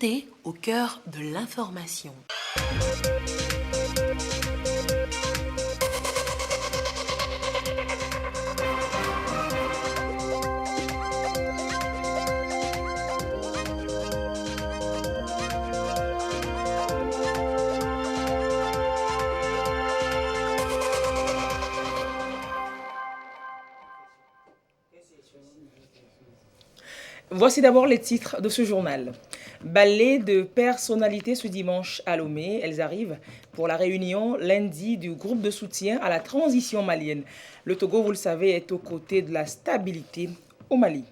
santé au cœur de l'information. Voici d'abord les titres de ce journal. Ballet de personnalités ce dimanche à Lomé. Elles arrivent pour la réunion lundi du groupe de soutien à la transition malienne. Le Togo, vous le savez, est aux côtés de la stabilité au Mali.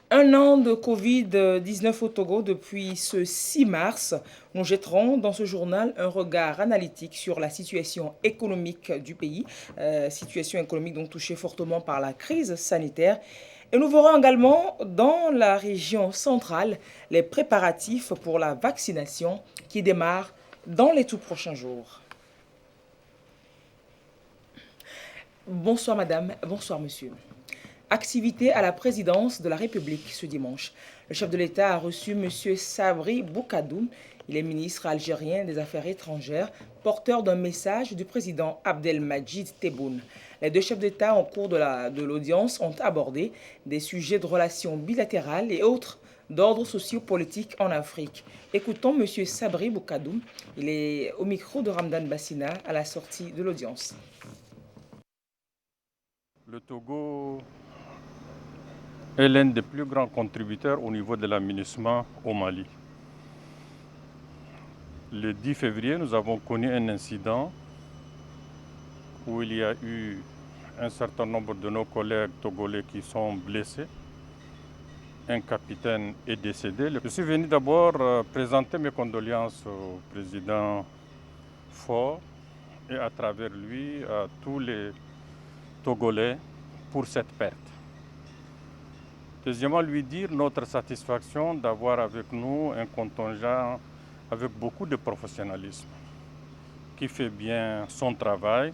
Un an de Covid-19 au Togo depuis ce 6 mars. Nous jetterons dans ce journal un regard analytique sur la situation économique du pays, situation économique donc touchée fortement par la crise sanitaire. Et nous verrons également dans la région centrale les préparatifs pour la vaccination qui démarre dans les tout prochains jours. Bonsoir madame, bonsoir monsieur. Activité à la présidence de la République ce dimanche. Le chef de l'État a reçu M. Sabri Boukadoum. Il est ministre algérien des Affaires étrangères, porteur d'un message du président Abdelmadjid Tebboune. Les deux chefs d'État, au cours de l'audience, ont abordé des sujets de relations bilatérales et autres d'ordre socio-politique en Afrique. Écoutons M. Sabri Boukadoum. Il est au micro de Ramdan Bassina à la sortie de l'audience. Le Togo est l'un des plus grands contributeurs au niveau de l'aménagement au Mali. Le 10 février, nous avons connu un incident où il y a eu un certain nombre de nos collègues togolais qui sont blessés. Un capitaine est décédé. Je suis venu d'abord présenter mes condoléances au président Faure et à travers lui à tous les Togolais pour cette perte. Deuxièmement, lui dire notre satisfaction d'avoir avec nous un contingent avec beaucoup de professionnalisme, qui fait bien son travail.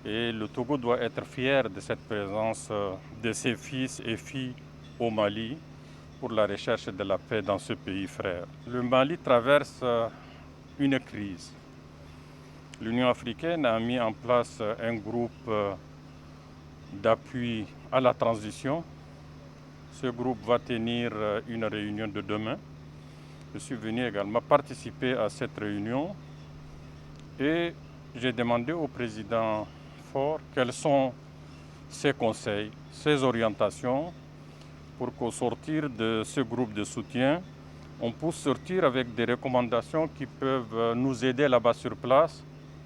Et le Togo doit être fier de cette présence de ses fils et filles au Mali pour la recherche de la paix dans ce pays frère. Le Mali traverse une crise. L'Union africaine a mis en place un groupe d'appui à la transition. Ce groupe va tenir une réunion de demain. Je suis venu également participer à cette réunion et j'ai demandé au président Faure quels sont ses conseils, ses orientations pour qu'au sortir de ce groupe de soutien, on puisse sortir avec des recommandations qui peuvent nous aider là-bas sur place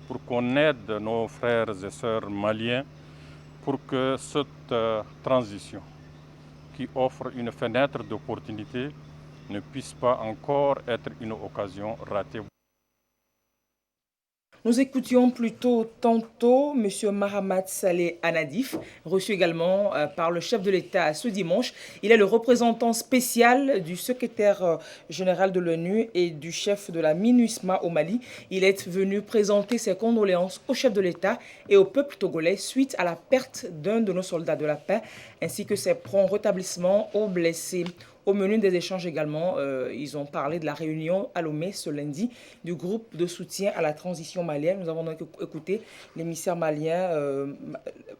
pour qu'on aide nos frères et sœurs maliens pour que cette transition qui offre une fenêtre d'opportunité ne puisse pas encore être une occasion ratée. Nous écoutions plutôt tantôt M. Mahamat Saleh Anadif, reçu également par le chef de l'État ce dimanche. Il est le représentant spécial du secrétaire général de l'ONU et du chef de la MINUSMA au Mali. Il est venu présenter ses condoléances au chef de l'État et au peuple togolais suite à la perte d'un de nos soldats de la paix, ainsi que ses prompts rétablissements aux blessés. Au menu des échanges également, ils ont parlé de la réunion à Lomé ce lundi du groupe de soutien à la transition malienne. Nous avons donc écouté l'émissaire malien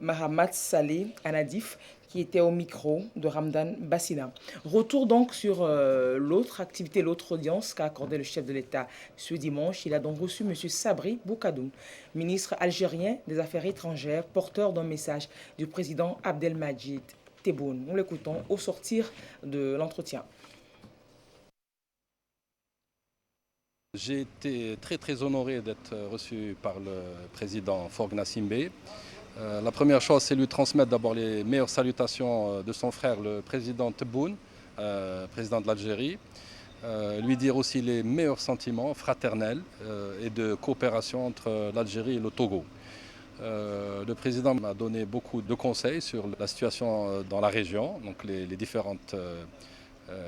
Mahamat Saleh Anadif qui était au micro de Ramdan Bassina. Retour donc sur l'autre activité, l'autre audience qu'a accordé le chef de l'État ce dimanche. Il a donc reçu M. Sabri Boukadoum, ministre algérien des Affaires étrangères, porteur d'un message du président Abdelmadjid Tebboune. Nous l'écoutons au sortir de l'entretien. J'ai été très honoré d'être reçu par le président Faure Gnassingbé. La première chose, c'est lui transmettre d'abord les meilleures salutations de son frère, le président Tebboune, président de l'Algérie. Lui dire aussi les meilleurs sentiments fraternels et de coopération entre l'Algérie et le Togo. Le président m'a donné beaucoup de conseils sur la situation dans la région, donc les différentes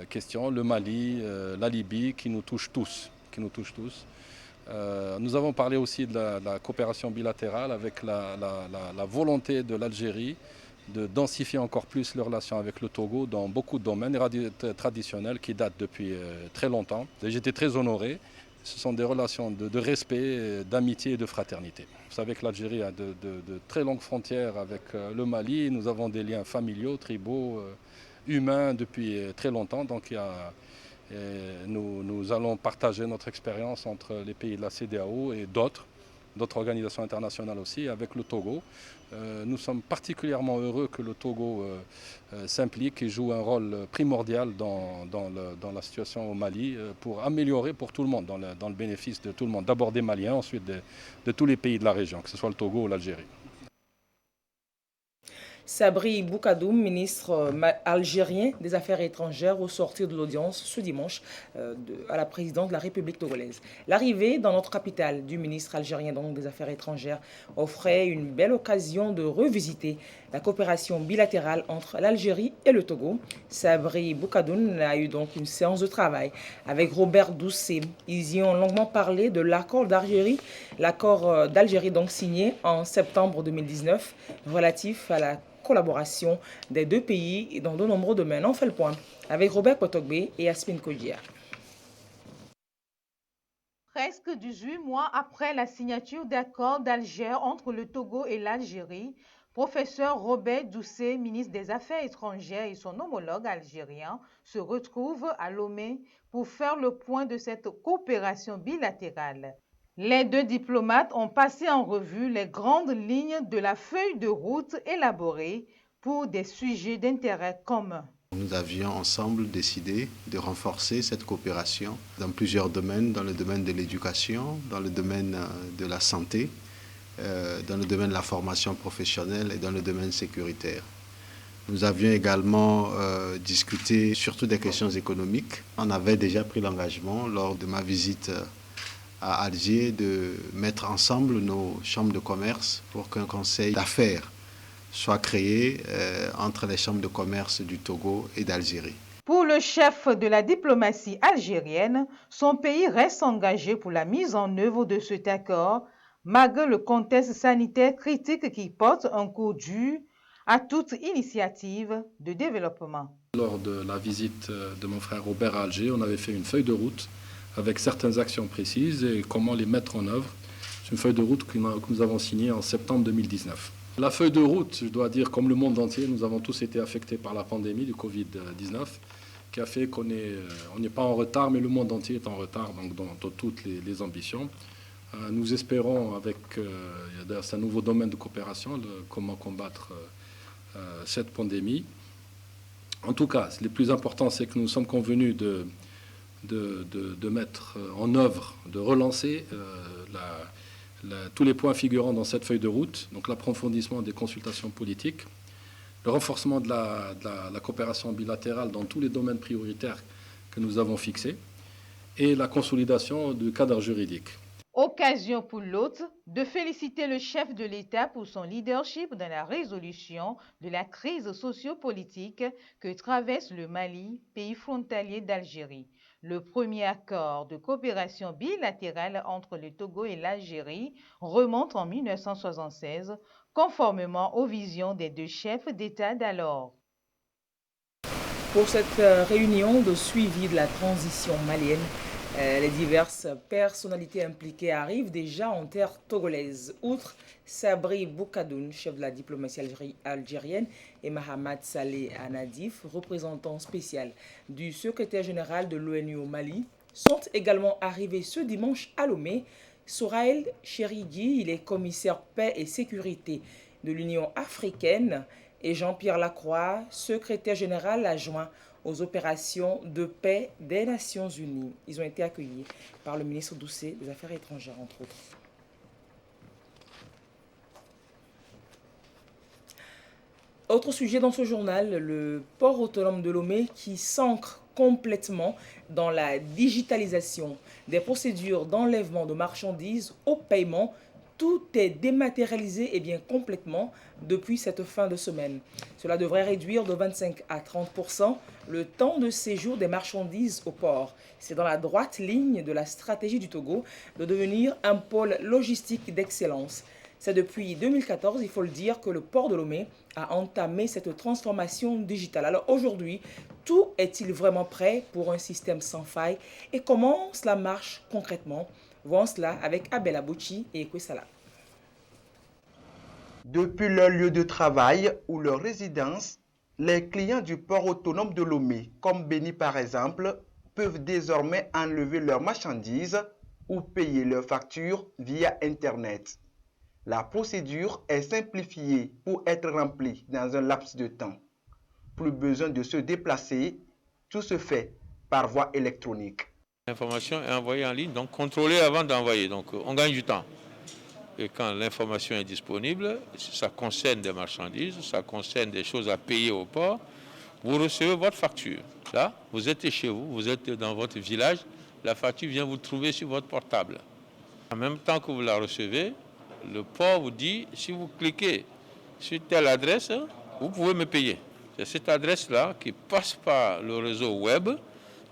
questions, le Mali, la Libye, qui nous touchent tous. Nous avons parlé aussi de la coopération bilatérale avec la volonté de l'Algérie de densifier encore plus les relations avec le Togo dans beaucoup de domaines traditionnels qui datent depuis très longtemps. J'étais très honoré. Ce sont des relations de respect, d'amitié et de fraternité. Vous savez que l'Algérie a de très longues frontières avec le Mali. Nous avons des liens familiaux, tribaux, humains depuis très longtemps. Donc nous allons partager notre expérience entre les pays de la CEDEAO et d'autres organisations internationales aussi, avec le Togo. Nous sommes particulièrement heureux que le Togo s'implique et joue un rôle primordial dans la situation au Mali pour améliorer pour tout le monde, dans le bénéfice de tout le monde. D'abord des Maliens, ensuite de tous les pays de la région, que ce soit le Togo ou l'Algérie. Sabri Boukadoum, ministre algérien des Affaires étrangères, au sortir de l'audience ce dimanche à la présidence de la République togolaise. L'arrivée dans notre capitale du ministre algérien donc, des Affaires étrangères offrait une belle occasion de revisiter la coopération bilatérale entre l'Algérie et le Togo. Sabri Boukadoum a eu donc une séance de travail avec Robert Doucet. Ils y ont longuement parlé de l'accord d'Algérie, donc signé en septembre 2019 relatif à la collaboration des deux pays dans de nombreux domaines. On fait le point avec Robert Potogbe et Yasmine Kodjia. Presque 18 mois après la signature d'accords d'Alger entre le Togo et l'Algérie, professeur Robert Doucet, ministre des Affaires étrangères, et son homologue algérien se retrouvent à Lomé pour faire le point de cette coopération bilatérale. Les deux diplomates ont passé en revue les grandes lignes de la feuille de route élaborée pour des sujets d'intérêt commun. Nous avions ensemble décidé de renforcer cette coopération dans plusieurs domaines, dans le domaine de l'éducation, dans le domaine de la santé, dans le domaine de la formation professionnelle et dans le domaine sécuritaire. Nous avions également discuté surtout des questions économiques. On avait déjà pris l'engagement lors de ma visite à Alger de mettre ensemble nos chambres de commerce pour qu'un conseil d'affaires soit créé entre les chambres de commerce du Togo et d'Algérie. Pour le chef de la diplomatie algérienne, son pays reste engagé pour la mise en œuvre de cet accord, malgré le contexte sanitaire critique qui porte un coup dur à toute initiative de développement. Lors de la visite de mon frère Robert à Alger, on avait fait une feuille de route avec certaines actions précises et comment les mettre en œuvre. C'est une feuille de route que nous avons signée en septembre 2019. La feuille de route, je dois dire, comme le monde entier, nous avons tous été affectés par la pandémie du Covid-19, qui a fait qu'on n'est pas en retard, mais le monde entier est en retard donc dans toutes les ambitions. Nous espérons, c'est un nouveau domaine de coopération, comment combattre cette pandémie. En tout cas, le plus important, c'est que nous sommes convenus de mettre en œuvre, de relancer tous les points figurant dans cette feuille de route, donc l'approfondissement des consultations politiques, le renforcement de la coopération bilatérale dans tous les domaines prioritaires que nous avons fixés et la consolidation du cadre juridique. Occasion pour l'autre de féliciter le chef de l'État pour son leadership dans la résolution de la crise sociopolitique que traverse le Mali, pays frontalier d'Algérie. Le premier accord de coopération bilatérale entre le Togo et l'Algérie remonte en 1976, conformément aux visions des deux chefs d'État d'alors. Pour cette réunion de suivi de la transition malienne, les diverses personnalités impliquées arrivent déjà en terre togolaise. Outre Sabri Boukadoum, chef de la diplomatie algérienne, et Mahamat Saleh Anadif, représentant spécial du secrétaire général de l'ONU au Mali, sont également arrivés ce dimanche à Lomé. Souraïl Cherigui, il est commissaire paix et sécurité de l'Union africaine, et Jean-Pierre Lacroix, secrétaire général adjoint aux opérations de paix des Nations Unies. Ils ont été accueillis par le ministre Doucet des Affaires étrangères, entre autres. Autre sujet dans ce journal, le port autonome de Lomé qui s'ancre complètement dans la digitalisation des procédures d'enlèvement de marchandises au paiement. Tout est dématérialisé et bien complètement depuis cette fin de semaine. Cela devrait réduire de 25 à 30% le temps de séjour des marchandises au port. C'est dans la droite ligne de la stratégie du Togo de devenir un pôle logistique d'excellence. C'est depuis 2014, il faut le dire, que le port de Lomé a entamé cette transformation digitale. Alors aujourd'hui, tout est-il vraiment prêt pour un système sans faille et comment cela marche concrètement? Voyons cela avec Abel Abouchi et Ekwesala. Depuis leur lieu de travail ou leur résidence, les clients du port autonome de Lomé, comme Béni par exemple, peuvent désormais enlever leurs marchandises ou payer leurs factures via Internet. La procédure est simplifiée pour être remplie dans un laps de temps. Plus besoin de se déplacer, tout se fait par voie électronique. L'information est envoyée en ligne, donc contrôlée avant d'envoyer, donc on gagne du temps. Et quand l'information est disponible, ça concerne des marchandises, ça concerne des choses à payer au port, vous recevez votre facture. Là, vous êtes chez vous, vous êtes dans votre village, la facture vient vous trouver sur votre portable. En même temps que vous la recevez, le port vous dit, si vous cliquez sur telle adresse, vous pouvez me payer. C'est cette adresse-là qui passe par le réseau web,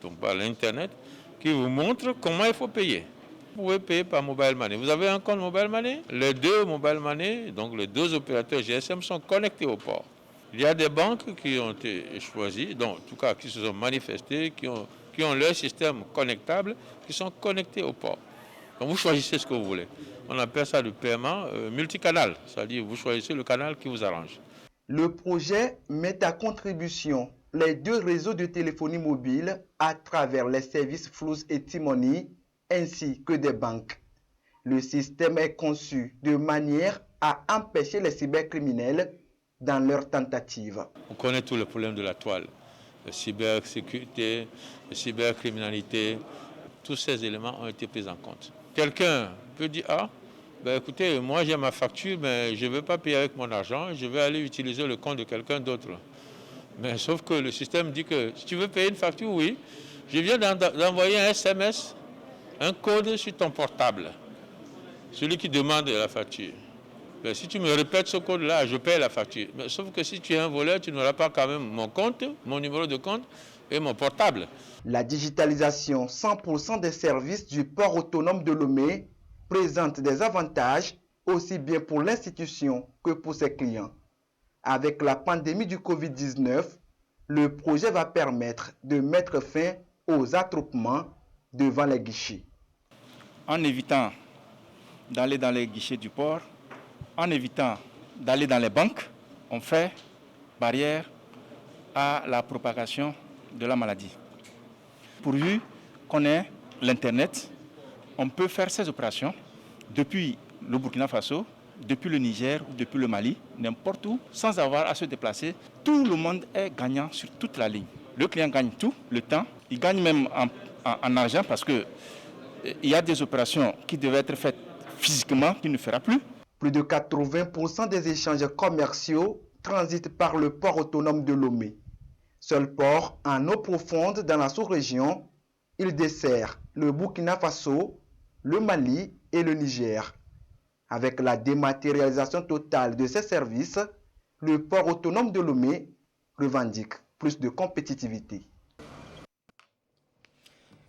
donc par l'Internet, qui vous montre comment il faut payer. Vous pouvez payer par Mobile Money. Vous avez un compte Mobile Money? Les deux Mobile Money, donc les deux opérateurs GSM sont connectés au port. Il y a des banques qui ont été choisies, donc, en tout cas qui se sont manifestées, qui ont leur système connectable, qui sont connectés au port. Donc vous choisissez ce que vous voulez. On appelle ça le paiement multicanal, c'est-à-dire vous choisissez le canal qui vous arrange. Le projet met à contribution les deux réseaux de téléphonie mobile à travers les services Flux et T-Money ainsi que des banques. Le système est conçu de manière à empêcher les cybercriminels dans leurs tentatives. On connaît tous les problèmes de la toile, la cybersécurité, la cybercriminalité, tous ces éléments ont été pris en compte. Quelqu'un peut dire, écoutez, moi j'ai ma facture, mais je ne veux pas payer avec mon argent, je vais aller utiliser le compte de quelqu'un d'autre. Mais sauf que le système dit que si tu veux payer une facture, oui, je viens d'envoyer un SMS, un code sur ton portable, celui qui demande la facture. Mais si tu me répètes ce code-là, je paye la facture. Mais sauf que si tu es un voleur, tu n'auras pas quand même mon compte, mon numéro de compte et mon portable. La digitalisation 100% des services du port autonome de Lomé présente des avantages aussi bien pour l'institution que pour ses clients. Avec la pandémie du Covid-19, le projet va permettre de mettre fin aux attroupements devant les guichets. En évitant d'aller dans les guichets du port, en évitant d'aller dans les banques, on fait barrière à la propagation de la maladie. Pourvu qu'on ait l'Internet, on peut faire ces opérations depuis le Burkina Faso, depuis le Niger ou depuis le Mali, n'importe où, sans avoir à se déplacer. Tout le monde est gagnant sur toute la ligne. Le client gagne tout, le temps, il gagne même en argent parce qu'il y a des opérations qui devaient être faites physiquement qu'il ne fera plus. Plus de 80% des échanges commerciaux transitent par le port autonome de Lomé. Seul port en eau profonde dans la sous-région, il dessert le Burkina Faso, le Mali et le Niger. Avec la dématérialisation totale de ces services, le port autonome de Lomé revendique plus de compétitivité.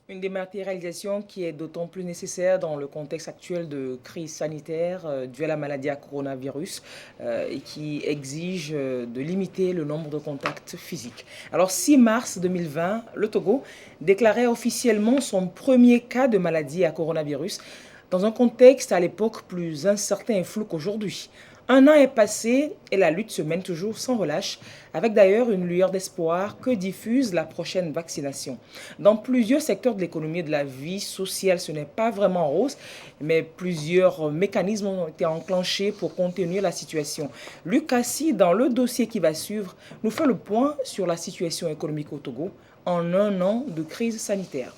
Une dématérialisation qui est d'autant plus nécessaire dans le contexte actuel de crise sanitaire due à la maladie à coronavirus et qui exige de limiter le nombre de contacts physiques. Alors 6 mars 2020, le Togo déclarait officiellement son premier cas de maladie à coronavirus dans un contexte à l'époque plus incertain et flou qu'aujourd'hui. Un an est passé et la lutte se mène toujours sans relâche, avec d'ailleurs une lueur d'espoir que diffuse la prochaine vaccination. Dans plusieurs secteurs de l'économie et de la vie sociale, ce n'est pas vraiment rose, mais plusieurs mécanismes ont été enclenchés pour contenir la situation. Lucas Si, dans le dossier qui va suivre, nous fait le point sur la situation économique au Togo en un an de crise sanitaire.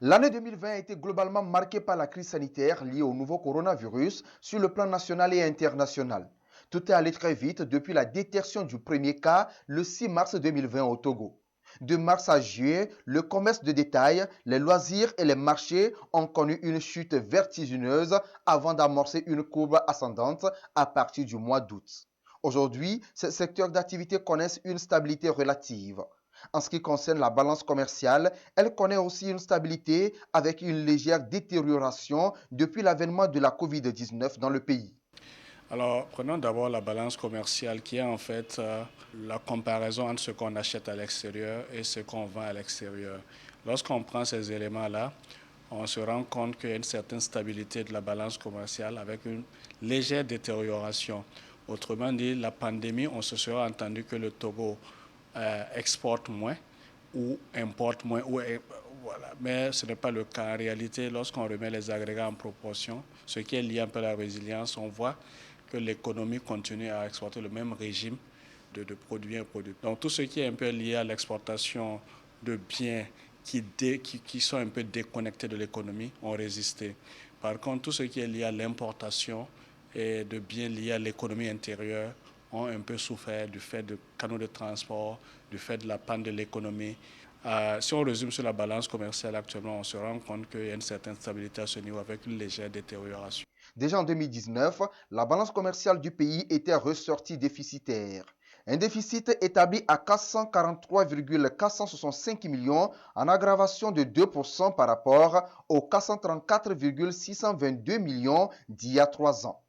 L'année 2020 a été globalement marquée par la crise sanitaire liée au nouveau coronavirus sur le plan national et international. Tout est allé très vite depuis la détection du premier cas le 6 mars 2020 au Togo. De mars à juillet, le commerce de détail, les loisirs et les marchés ont connu une chute vertigineuse avant d'amorcer une courbe ascendante à partir du mois d'août. Aujourd'hui, ces secteurs d'activité connaissent une stabilité relative. En ce qui concerne la balance commerciale, elle connaît aussi une stabilité avec une légère détérioration depuis l'avènement de la Covid-19 dans le pays. Alors, prenons d'abord la balance commerciale qui est en fait la comparaison entre ce qu'on achète à l'extérieur et ce qu'on vend à l'extérieur. Lorsqu'on prend ces éléments-là, on se rend compte qu'il y a une certaine stabilité de la balance commerciale avec une légère détérioration. Autrement dit, la pandémie, on se serait entendu que le Togo exporte moins ou importe moins. Voilà. Mais ce n'est pas le cas. En réalité, lorsqu'on remet les agrégats en proportion, ce qui est lié un peu à la résilience, on voit que l'économie continue à exporter le même régime de produits et produits. Donc tout ce qui est un peu lié à l'exportation de biens qui sont un peu déconnectés de l'économie ont résisté. Par contre, tout ce qui est lié à l'importation et de biens liés à l'économie intérieure ont un peu souffert du fait de canaux de transport, du fait de la panne de l'économie. Si on résume sur la balance commerciale actuellement, on se rend compte qu'il y a une certaine stabilité à ce niveau avec une légère détérioration. Déjà en 2019, la balance commerciale du pays était ressortie déficitaire. Un déficit établi à 443,465 millions en aggravation de 2% par rapport aux 434,622 millions d'il y a 3 ans.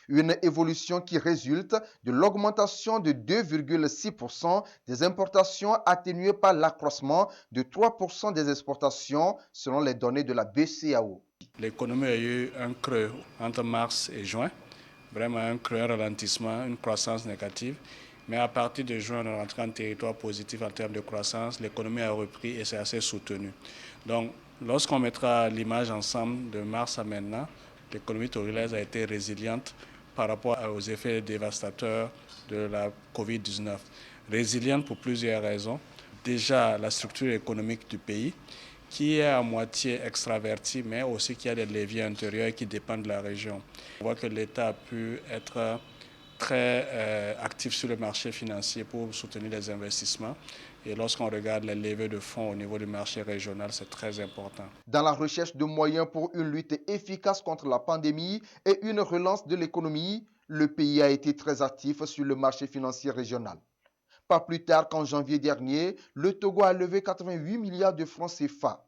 Une évolution qui résulte de l'augmentation de 2,6% des importations atténuées par l'accroissement de 3% des exportations selon les données de la BCEAO. L'économie a eu un creux entre mars et juin, vraiment un creux, un ralentissement, une croissance négative. Mais à partir de juin, on est rentré en territoire positif en termes de croissance. L'économie a repris et c'est assez soutenu. Donc, lorsqu'on mettra l'image ensemble de mars à maintenant, l'économie togolaise a été résiliente par rapport aux effets dévastateurs de la Covid-19. Résiliente pour plusieurs raisons. Déjà, la structure économique du pays, qui est à moitié extravertie, mais aussi qui a des leviers intérieurs qui dépendent de la région. On voit que l'État a pu être très actif sur le marché financier pour soutenir les investissements. Et lorsqu'on regarde les levées de fonds au niveau du marché régional, c'est très important. Dans la recherche de moyens pour une lutte efficace contre la pandémie et une relance de l'économie, le pays a été très actif sur le marché financier régional. Pas plus tard qu'en janvier dernier, le Togo a levé 88 milliards de francs CFA.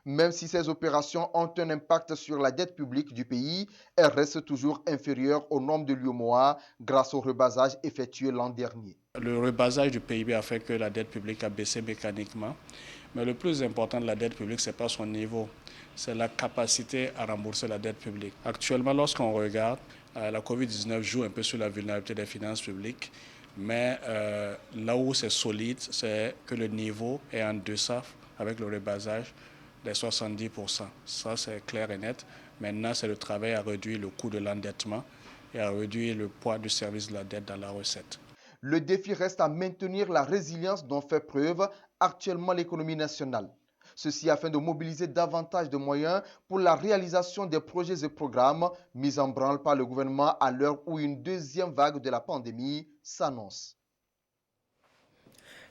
Même si ces opérations ont un impact sur la dette publique du pays, elles restent toujours inférieures aux normes de l'UEMOA grâce au rebasage effectué l'an dernier. Le rebasage du PIB a fait que la dette publique a baissé mécaniquement. Mais le plus important de la dette publique, ce n'est pas son niveau, c'est la capacité à rembourser la dette publique. Actuellement, lorsqu'on regarde, la COVID-19 joue un peu sur la vulnérabilité des finances publiques. Mais là où c'est solide, c'est que le niveau est en deçà avec le rebasage des 70%. Ça, c'est clair et net. Maintenant, c'est le travail à réduire le coût de l'endettement et à réduire le poids du service de la dette dans la recette. Le défi reste à maintenir la résilience dont fait preuve actuellement l'économie nationale. Ceci afin de mobiliser davantage de moyens pour la réalisation des projets et programmes mis en branle par le gouvernement à l'heure où une deuxième vague de la pandémie s'annonce.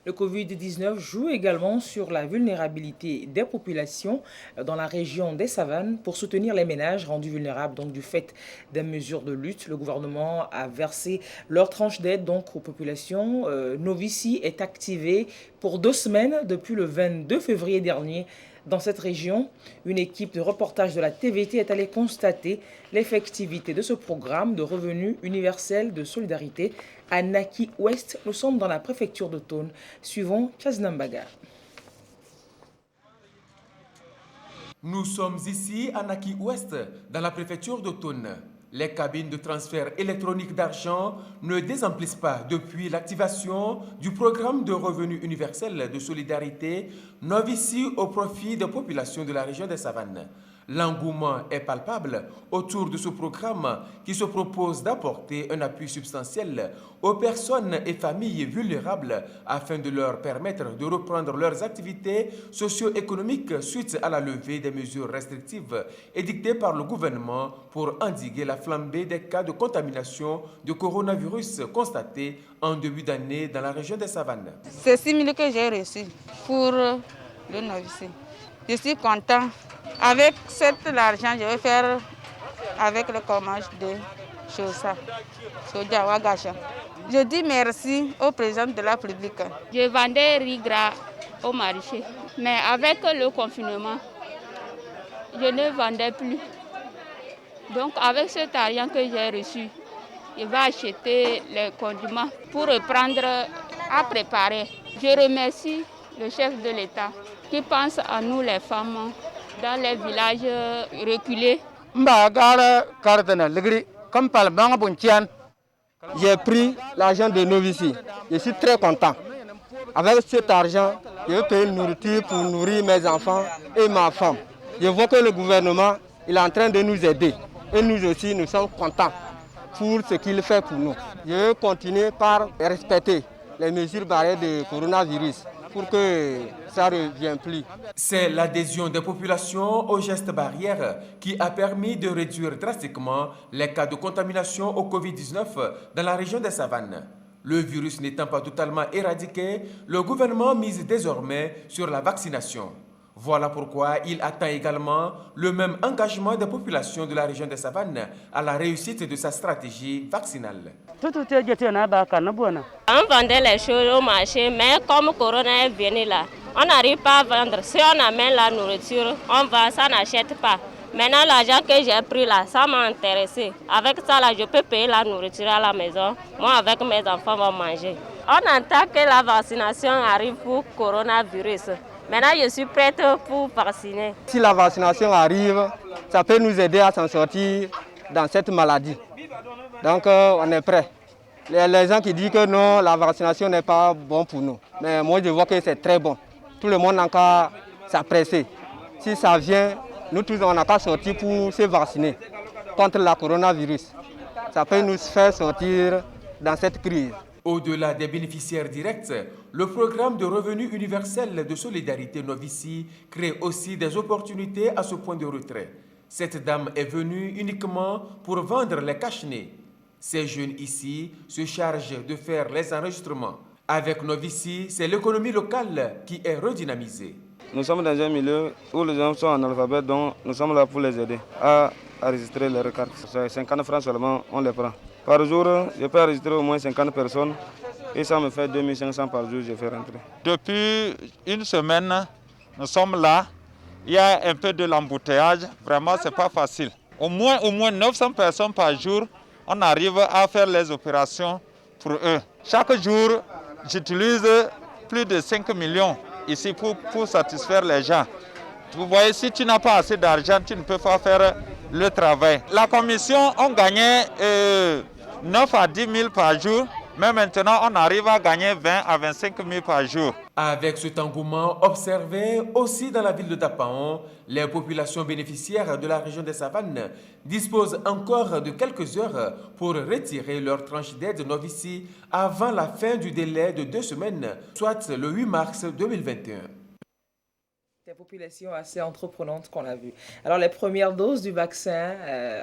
Le Covid-19 joue également sur la vulnérabilité des populations dans la région des savanes pour soutenir les ménages rendus vulnérables donc, du fait des mesures de lutte. Le gouvernement a versé leur tranche d'aide donc, aux populations. Novici est activé pour 2 semaines depuis le 22 février dernier. Dans cette région, une équipe de reportage de la TVT est allée constater l'effectivité de ce programme de revenu universel de solidarité à Naki Ouest. Nous sommes dans la préfecture de Tone. Suivons Chaznambaga. Nous sommes ici à Naki Ouest, dans la préfecture de Tone. Les cabines de transfert électronique d'argent ne désemplissent pas depuis l'activation du programme de revenu universel de solidarité Novici au profit des populations de la région des Savanes. L'engouement est palpable autour de ce programme qui se propose d'apporter un appui substantiel aux personnes et familles vulnérables afin de leur permettre de reprendre leurs activités socio-économiques suite à la levée des mesures restrictives édictées par le gouvernement pour endiguer la flambée des cas de contamination de coronavirus constatés en début d'année dans la région des Savanes. C'est 6 000 que j'ai reçu pour le Novici. Je suis content. Avec cet argent, je vais faire avec le commage de Je dis merci au président de la République. Je vendais riz gras au marché, mais avec le confinement, je ne vendais plus. Donc avec cet argent que j'ai reçu, je vais acheter les condiments pour reprendre à préparer. Je remercie le chef de l'État qui pense à nous les femmes dans les villages reculés. J'ai pris l'argent de Novici. Je suis très content. Avec cet argent, je vais payer une nourriture pour nourrir mes enfants et ma femme. Je vois que le gouvernement il est en train de nous aider. Et nous aussi, nous sommes contents pour ce qu'il fait pour nous. Je vais continuer par respecter les mesures barrières de coronavirus pour que ça ne revienne plus. C'est l'adhésion des populations aux gestes barrières qui a permis de réduire drastiquement les cas de contamination au Covid-19 dans la région des Savanes. Le virus n'étant pas totalement éradiqué, le gouvernement mise désormais sur la vaccination. Voilà pourquoi il attend également le même engagement des populations de la région des Savanes à la réussite de sa stratégie vaccinale. On vendait les choses au marché, mais comme Corona est venu là, on n'arrive pas à vendre. Si on amène la nourriture, on vend, ça n'achète pas. Maintenant, l'argent que j'ai pris là, ça m'a intéressé. Avec ça, là, je peux payer la nourriture à la maison. Moi, avec mes enfants, on va manger. On entend que la vaccination arrive pour coronavirus. Maintenant, je suis prête pour vacciner. Si la vaccination arrive, ça peut nous aider à s'en sortir dans cette maladie. Donc, on est prêts. Les gens qui disent que non, la vaccination n'est pas bon pour nous. Mais moi, je vois que c'est très bon. Tout le monde n'a qu'à s'appresser. Si ça vient, nous tous, on n'a qu'à sortir pour se vacciner contre la coronavirus. Ça peut nous faire sortir dans cette crise. Au-delà des bénéficiaires directs, le programme de revenu universel de solidarité Novici crée aussi des opportunités à ce point de retrait. Cette dame est venue uniquement pour vendre les cache-nez. Ces jeunes ici se chargent de faire les enregistrements. Avec Novici, c'est l'économie locale qui est redynamisée. Nous sommes dans un milieu où les gens sont analphabètes, donc nous sommes là pour les aider à enregistrer leurs cartes. C'est 50 francs seulement, on les prend. Par jour, je peux enregistrer au moins 50 personnes et ça me fait 2500 par jour, je fais rentrer. Depuis une semaine, nous sommes là. Il y a un peu de l'embouteillage. Vraiment, ce n'est pas facile. Au moins 900 personnes par jour, on arrive à faire les opérations pour eux. Chaque jour, j'utilise plus de 5 millions ici pour satisfaire les gens. Vous voyez, si tu n'as pas assez d'argent, tu ne peux pas faire le travail. La commission, on gagnait 9 à 10 000 par jour, mais maintenant on arrive à gagner 20 à 25 000 par jour. Avec cet engouement observé aussi dans la ville de Tapaon, les populations bénéficiaires de la région des Savanes disposent encore de quelques heures pour retirer leur tranche d'aide Novici avant la fin du délai de 2 semaines, soit le 8 mars 2021. Des populations assez entreprenantes qu'on a vues. Alors, les premières doses du vaccin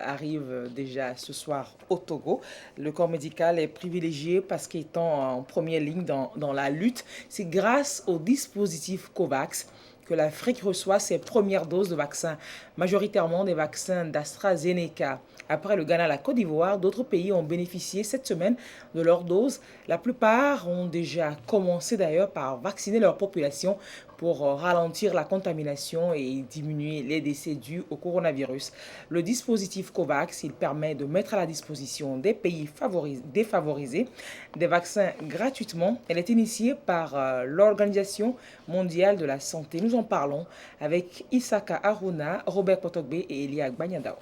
arrivent déjà ce soir au Togo. Le corps médical est privilégié parce qu'étant en première ligne dans la lutte, c'est grâce au dispositif COVAX que l'Afrique reçoit ses premières doses de vaccins, majoritairement des vaccins d'AstraZeneca. Après le Ghana et la Côte d'Ivoire, d'autres pays ont bénéficié cette semaine de leurs doses. La plupart ont déjà commencé d'ailleurs par vacciner leur population pour ralentir la contamination et diminuer les décès dus au coronavirus. Le dispositif COVAX, il permet de mettre à la disposition des pays défavorisés des vaccins gratuitement. Elle est initiée par l'Organisation mondiale de la santé. Nous en parlons avec Isaka Aruna, Robert Potogbe et Elia Gbanyadao.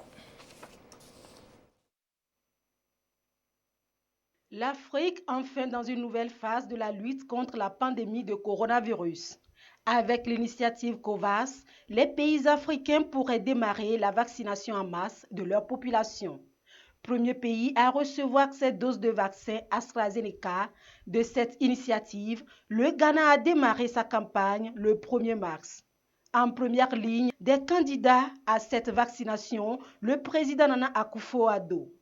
L'Afrique enfin dans une nouvelle phase de la lutte contre la pandémie de coronavirus. Avec l'initiative COVAX, les pays africains pourraient démarrer la vaccination en masse de leur population. Premier pays à recevoir cette dose de vaccin AstraZeneca de cette initiative, le Ghana a démarré sa campagne le 1er mars. En première ligne des candidats à cette vaccination, le président Nana Akufo-Addo.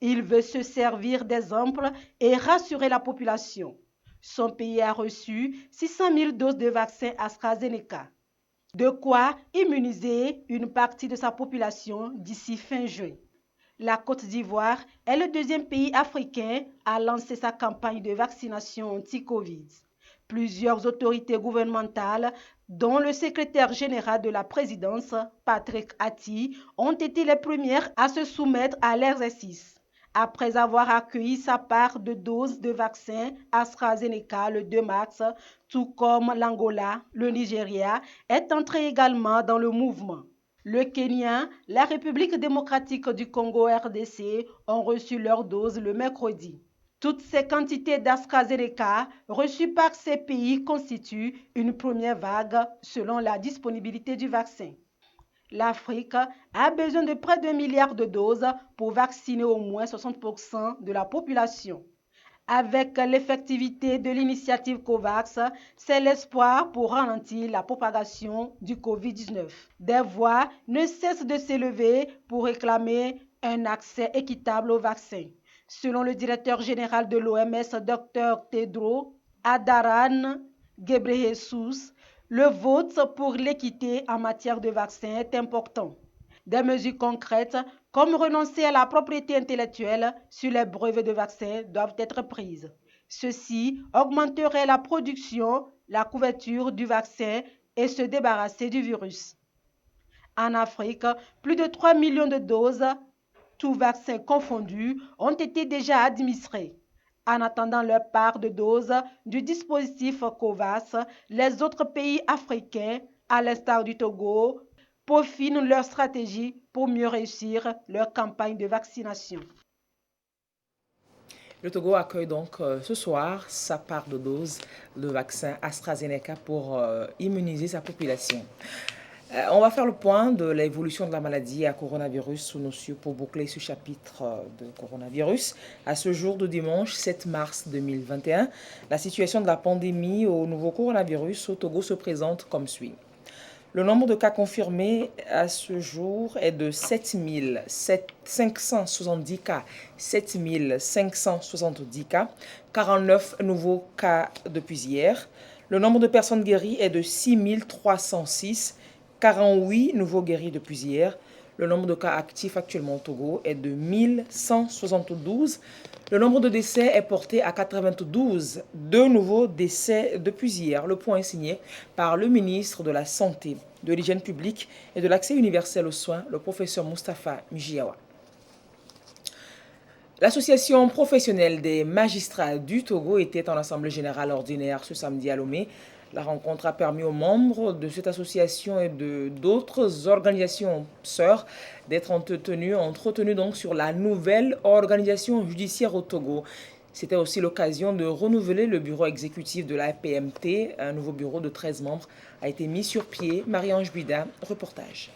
Il veut se servir d'exemple et rassurer la population. Son pays a reçu 600 000 doses de vaccin AstraZeneca. De quoi immuniser une partie de sa population d'ici fin juin. La Côte d'Ivoire est le deuxième pays africain à lancer sa campagne de vaccination anti-Covid. Plusieurs autorités gouvernementales, dont le secrétaire général de la présidence, Patrick Atti, ont été les premières à se soumettre à l'exercice, après avoir accueilli sa part de doses de vaccin AstraZeneca le 2 mars, tout comme l'Angola, le Nigeria, est entré également dans le mouvement. Le Kenya, la République démocratique du Congo RDC ont reçu leurs doses le mercredi. Toutes ces quantités d'AstraZeneca reçues par ces pays constituent une première vague selon la disponibilité du vaccin. L'Afrique a besoin de près d'1 milliard de doses pour vacciner au moins 60% de la population. Avec l'effectivité de l'initiative COVAX, c'est l'espoir pour ralentir la propagation du Covid-19. Des voix ne cessent de s'élever pour réclamer un accès équitable au vaccin. Selon le directeur général de l'OMS, Dr Tedros Adhanom Ghebreyesus, le vote pour l'équité en matière de vaccins est important. Des mesures concrètes, comme renoncer à la propriété intellectuelle sur les brevets de vaccins, doivent être prises. Ceci augmenterait la production, la couverture du vaccin et se débarrasser du virus. En Afrique, plus de 3 millions de doses, tous vaccins confondus, ont été déjà administrés. En attendant leur part de doses du dispositif COVAX, les autres pays africains, à l'instar du Togo, peaufinent leur stratégie pour mieux réussir leur campagne de vaccination. Le Togo accueille donc ce soir sa part de doses de vaccin AstraZeneca pour immuniser sa population. On va faire le point de l'évolution de la maladie à coronavirus sous nos cieux pour boucler ce chapitre de coronavirus. À ce jour de dimanche 7 mars 2021, la situation de la pandémie au nouveau coronavirus au Togo se présente comme suit. Le nombre de cas confirmés à ce jour est de 7570 cas, 7570 cas, 49 nouveaux cas depuis hier. Le nombre de personnes guéries est de 6306, 48 nouveaux guéris depuis hier. Le nombre de cas actifs actuellement au Togo est de 1172. Le nombre de décès est porté à 92. 2 nouveaux décès depuis hier. Le point est signé par le ministre de la Santé, de l'Hygiène publique et de l'Accès universel aux soins, le professeur Moustapha Mjiawa. L'association professionnelle des magistrats du Togo était en assemblée générale ordinaire ce samedi à Lomé. La rencontre a permis aux membres de cette association et d'autres organisations sœurs d'être entretenus donc sur la nouvelle organisation judiciaire au Togo. C'était aussi l'occasion de renouveler le bureau exécutif de la PMT. Un nouveau bureau de 13 membres a été mis sur pied. Marie-Ange Buida, reportage.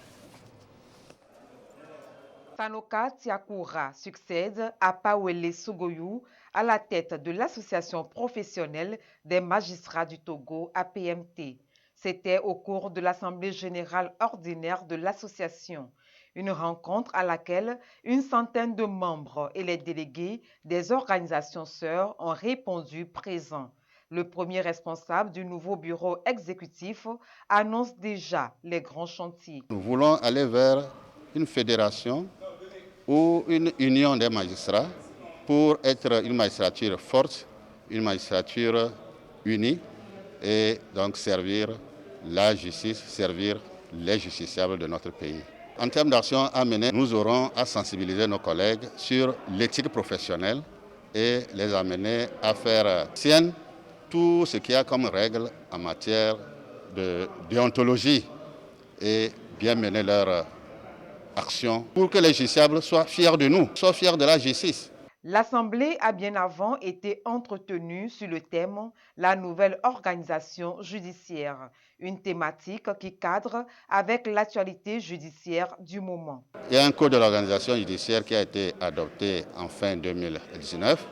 Sanoka Tiakoura succède à Pawele Sogoyou à la tête de l'association professionnelle des magistrats du Togo, APMT. C'était au cours de l'Assemblée générale ordinaire de l'association, une rencontre à laquelle une centaine de membres et les délégués des organisations sœurs ont répondu présents. Le premier responsable du nouveau bureau exécutif annonce déjà les grands chantiers. Nous voulons aller vers une fédération ou une union des magistrats pour être une magistrature forte, une magistrature unie et donc servir la justice, servir les justiciables de notre pays. En termes d'action à mener, nous aurons à sensibiliser nos collègues sur l'éthique professionnelle et les amener à faire sienne tout ce qu'il y a comme règle en matière de déontologie et bien mener leur action pour que les justiciables soient fiers de nous, soient fiers de la justice. L'Assemblée a bien avant été entretenue sur le thème « La nouvelle organisation judiciaire », une thématique qui cadre avec l'actualité judiciaire du moment. Il y a un code de l'organisation judiciaire qui a été adopté en fin 2019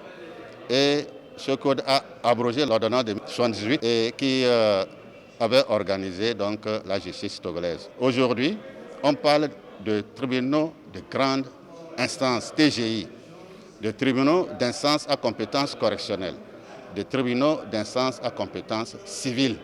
et ce code a abrogé l'ordonnance de 1978 et qui avait organisé donc la justice togolaise. Aujourd'hui, on parle de tribunaux de grande instance, TGI, de tribunaux d'instance à compétence correctionnelle, de tribunaux d'instance à compétence civile.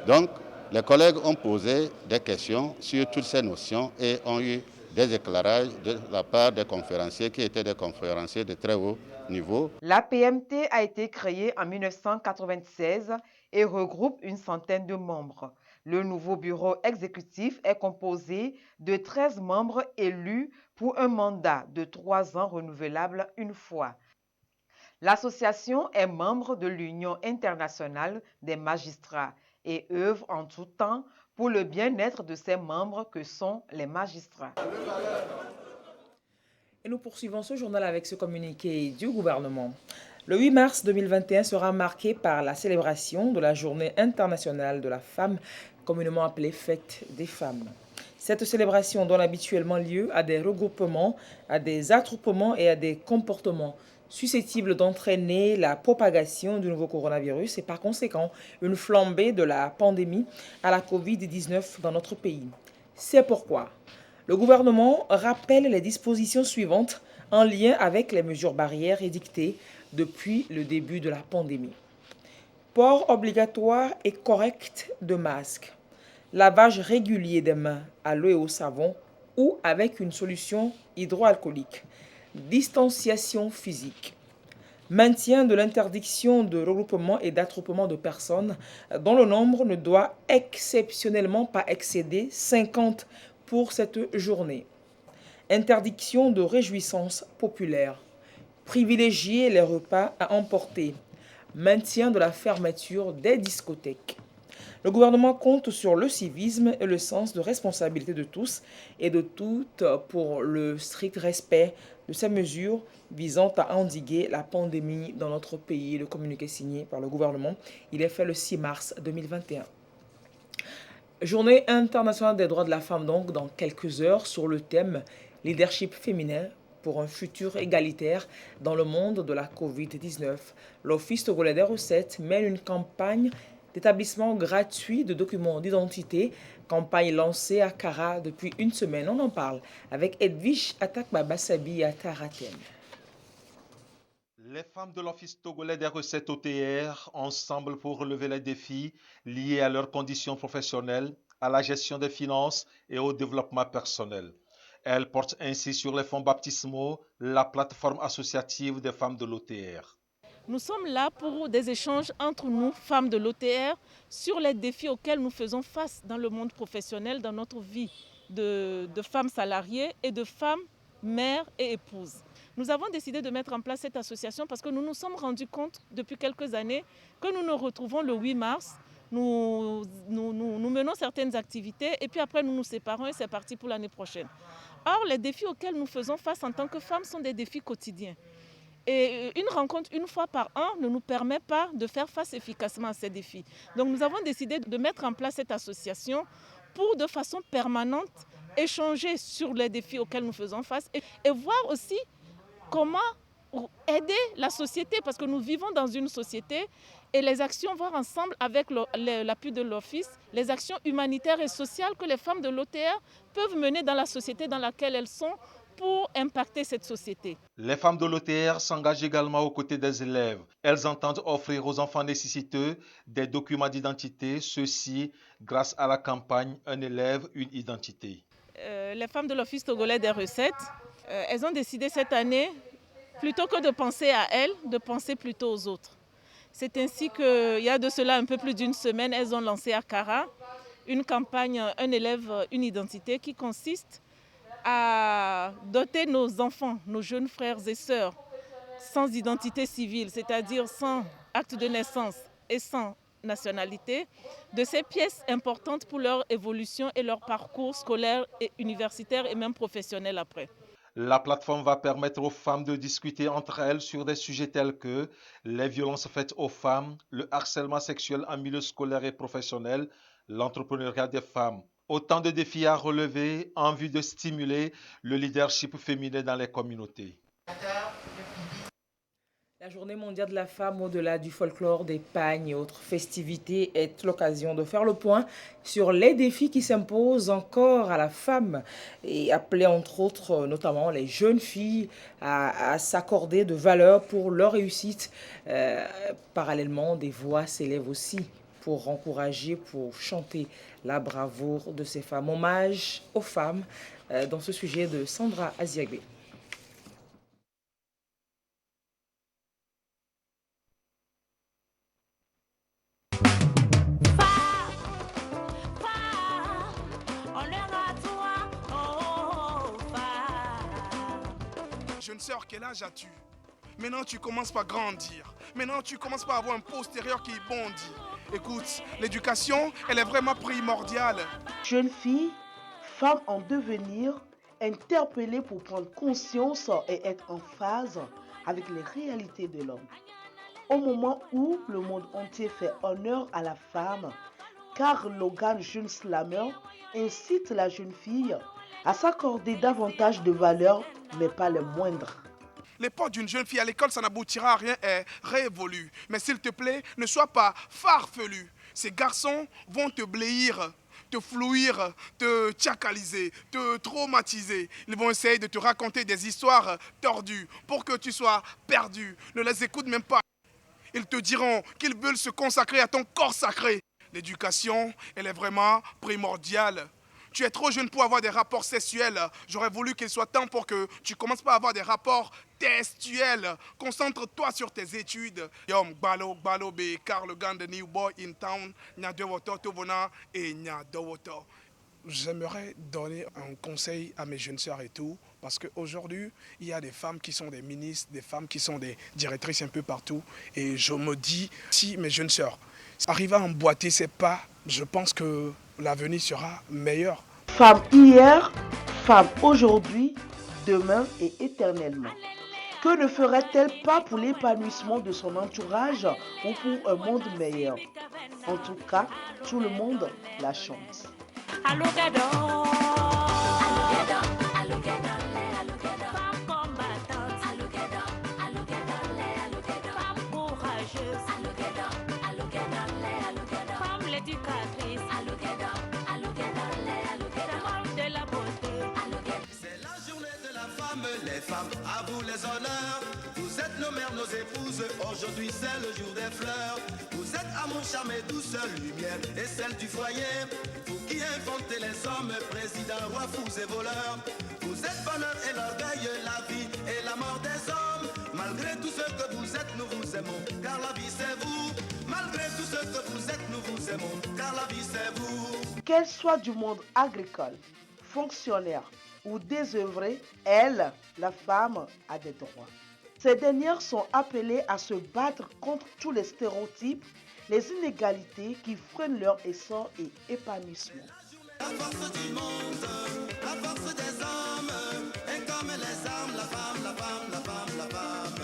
Donc, les collègues ont posé des questions sur toutes ces notions et ont eu des éclairages de la part des conférenciers qui étaient des conférenciers de très haut niveau. La PMT a été créée en 1996 et regroupe une centaine de membres. Le nouveau bureau exécutif est composé de 13 membres élus pour un mandat de 3 ans renouvelable une fois. L'association est membre de l'Union internationale des magistrats et œuvre en tout temps pour le bien-être de ses membres que sont les magistrats. Et nous poursuivons ce journal avec ce communiqué du gouvernement. Le 8 mars 2021 sera marqué par la célébration de la Journée internationale de la femme, communément appelée Fête des femmes. Cette célébration donne habituellement lieu à des regroupements, à des attroupements et à des comportements susceptibles d'entraîner la propagation du nouveau coronavirus et par conséquent une flambée de la pandémie à la Covid-19 dans notre pays. C'est pourquoi le gouvernement rappelle les dispositions suivantes en lien avec les mesures barrières édictées depuis le début de la pandémie. Port obligatoire et correct de masques. Lavage régulier des mains à l'eau et au savon ou avec une solution hydroalcoolique. Distanciation physique. Maintien de l'interdiction de regroupement et d'attroupement de personnes dont le nombre ne doit exceptionnellement pas excéder 50 pour cette journée. Interdiction de réjouissances populaires. Privilégier les repas à emporter. Maintien de la fermeture des discothèques. Le gouvernement compte sur le civisme et le sens de responsabilité de tous et de toutes pour le strict respect de ces mesures visant à endiguer la pandémie dans notre pays. Le communiqué signé par le gouvernement, il est fait le 6 mars 2021. Journée internationale des droits de la femme donc dans quelques heures sur le thème « Leadership féminin pour un futur égalitaire dans le monde de la Covid-19 ». L'Office togolais des recettes mène une campagne d'établissement gratuit de documents d'identité, campagne lancée à Kara depuis une semaine. On en parle avec Edwige Atakba-Bassabi à Taratem. Les femmes de l'Office togolais des recettes OTR, ensemble pour relever les défis liés à leurs conditions professionnelles, à la gestion des finances et au développement personnel. Elles portent ainsi sur les fonds baptismaux la plateforme associative des femmes de l'OTR. Nous sommes là pour des échanges entre nous, femmes de l'OTR, sur les défis auxquels nous faisons face dans le monde professionnel, dans notre vie de femmes salariées et de femmes mères et épouses. Nous avons décidé de mettre en place cette association parce que nous nous sommes rendus compte depuis quelques années que nous nous retrouvons le 8 mars, nous menons certaines activités et puis après nous nous séparons et c'est parti pour l'année prochaine. Or, les défis auxquels nous faisons face en tant que femmes sont des défis quotidiens. Et une rencontre une fois par an ne nous permet pas de faire face efficacement à ces défis. Donc nous avons décidé de mettre en place cette association pour de façon permanente échanger sur les défis auxquels nous faisons face et voir aussi comment aider la société parce que nous vivons dans une société et les actions voir ensemble avec l'appui de l'Office, les actions humanitaires et sociales que les femmes de l'OTR peuvent mener dans la société dans laquelle elles sont pour impacter cette société. Les femmes de l'OTR s'engagent également aux côtés des élèves. Elles entendent offrir aux enfants nécessiteux des documents d'identité, ceci grâce à la campagne « Un élève, une identité ». Les femmes de l'Office togolais des recettes, elles ont décidé cette année, plutôt que de penser à elles, de penser plutôt aux autres. C'est ainsi qu'il y a de cela un peu plus d'une semaine, elles ont lancé à Kara une campagne « Un élève, une identité » qui consiste à doter nos enfants, nos jeunes frères et sœurs, sans identité civile, c'est-à-dire sans acte de naissance et sans nationalité, de ces pièces importantes pour leur évolution et leur parcours scolaire et universitaire et même professionnel après. La plateforme va permettre aux femmes de discuter entre elles sur des sujets tels que les violences faites aux femmes, le harcèlement sexuel en milieu scolaire et professionnel, l'entrepreneuriat des femmes. Autant de défis à relever en vue de stimuler le leadership féminin dans les communautés. La Journée mondiale de la femme, au-delà du folklore, des pagnes et autres festivités, est l'occasion de faire le point sur les défis qui s'imposent encore à la femme et appeler entre autres notamment les jeunes filles à s'accorder de valeur pour leur réussite. Parallèlement, des voix s'élèvent aussi pour encourager, pour chanter la bravoure de ces femmes. Hommage aux femmes dans ce sujet de Sandra Aziagbe. Jeune sœur, quel âge as-tu? Maintenant, tu commences par grandir. Maintenant, tu commences par avoir un postérieur qui bondit. Écoute, l'éducation, elle est vraiment primordiale. Jeune fille, femme en devenir, interpellée pour prendre conscience et être en phase avec les réalités de l'homme. Au moment où le monde entier fait honneur à la femme, Karl Logan, jeune slammer, incite la jeune fille à s'accorder davantage de valeurs, mais pas les moindres. Les portes d'une jeune fille à l'école, ça n'aboutira à rien est révolu. Mais s'il te plaît, ne sois pas farfelu. Ces garçons vont te bléir, te flouir, te tchakaliser, te traumatiser. Ils vont essayer de te raconter des histoires tordues pour que tu sois perdu. Ne les écoute même pas. Ils te diront qu'ils veulent se consacrer à ton corps sacré. L'éducation, elle est vraiment primordiale. Tu es trop jeune pour avoir des rapports sexuels. J'aurais voulu qu'il soit temps pour que tu commences pas à avoir des rapports testuels. Concentre-toi sur tes études. Yom Gbalo Gbalo Be Karl Logan, the new boy in town. Nya Dewoto Tovona et Nya Dewoto. J'aimerais donner un conseil à mes jeunes sœurs et tout, parce qu'aujourd'hui, il y a des femmes qui sont des ministres, des femmes qui sont des directrices un peu partout. Et je me dis, si mes jeunes sœurs arrivent à emboîter ces pas, je pense que l'avenir sera meilleur. Femme hier, femme aujourd'hui, demain et éternellement. Que ne ferait-elle pas pour l'épanouissement de son entourage ou pour un monde meilleur? En tout cas, tout le monde la chante. Les femmes, à vous les honneurs. Vous êtes nos mères, nos épouses. Aujourd'hui c'est le jour des fleurs. Vous êtes amour, charme et douceur, lumière et celle du foyer. Vous qui inventez les hommes, présidents, rois, fous et voleurs. Vous êtes bonheur et l'orgueil, la vie et la mort des hommes. Malgré tout ce que vous êtes, nous vous aimons, car la vie c'est vous. Malgré tout ce que vous êtes, nous vous aimons, car la vie c'est vous. Qu'elle soit du monde agricole, fonctionnaire ou désœuvrée, elle, la femme, a des droits. Ces dernières sont appelées à se battre contre tous les stéréotypes, les inégalités qui freinent leur essor et épanouissement. La force du monde, la force des hommes, et comme les armes, la femme, la femme, la femme, la femme.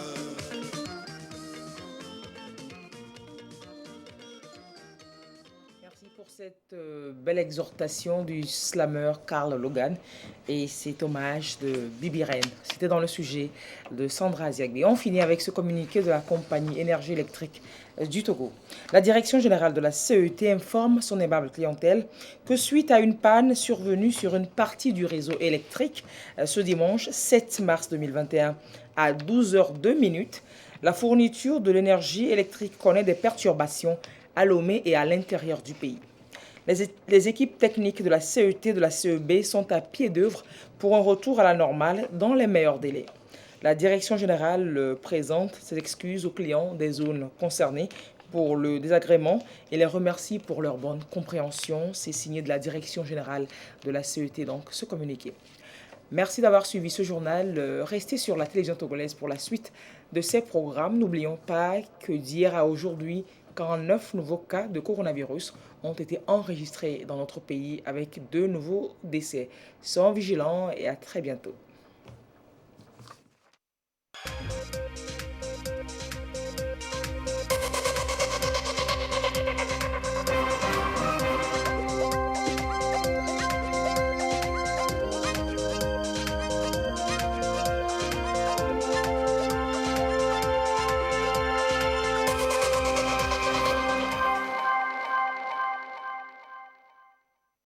Pour cette belle exhortation du slammer Karl Logan et cet hommage de Bibi Reine. C'était dans le sujet de Sandra Aziagbe. On finit avec ce communiqué de la compagnie énergie électrique du Togo. La direction générale de la CET informe son aimable clientèle que suite à une panne survenue sur une partie du réseau électrique ce dimanche 7 mars 2021 à 12h02, la fourniture de l'énergie électrique connaît des perturbations à Lomé et à l'intérieur du pays. Les équipes techniques de la CET et de la CEB sont à pied d'œuvre pour un retour à la normale dans les meilleurs délais. La direction générale présente ses excuses aux clients des zones concernées pour le désagrément et les remercie pour leur bonne compréhension. C'est signé de la direction générale de la CET, donc ce communiqué. Merci d'avoir suivi ce journal. Restez sur la télévision togolaise pour la suite de ces programmes. N'oublions pas que d'hier à aujourd'hui, 49 nouveaux cas de coronavirus ont été enregistrés dans notre pays avec 2 nouveaux décès. Soyons vigilants et à très bientôt.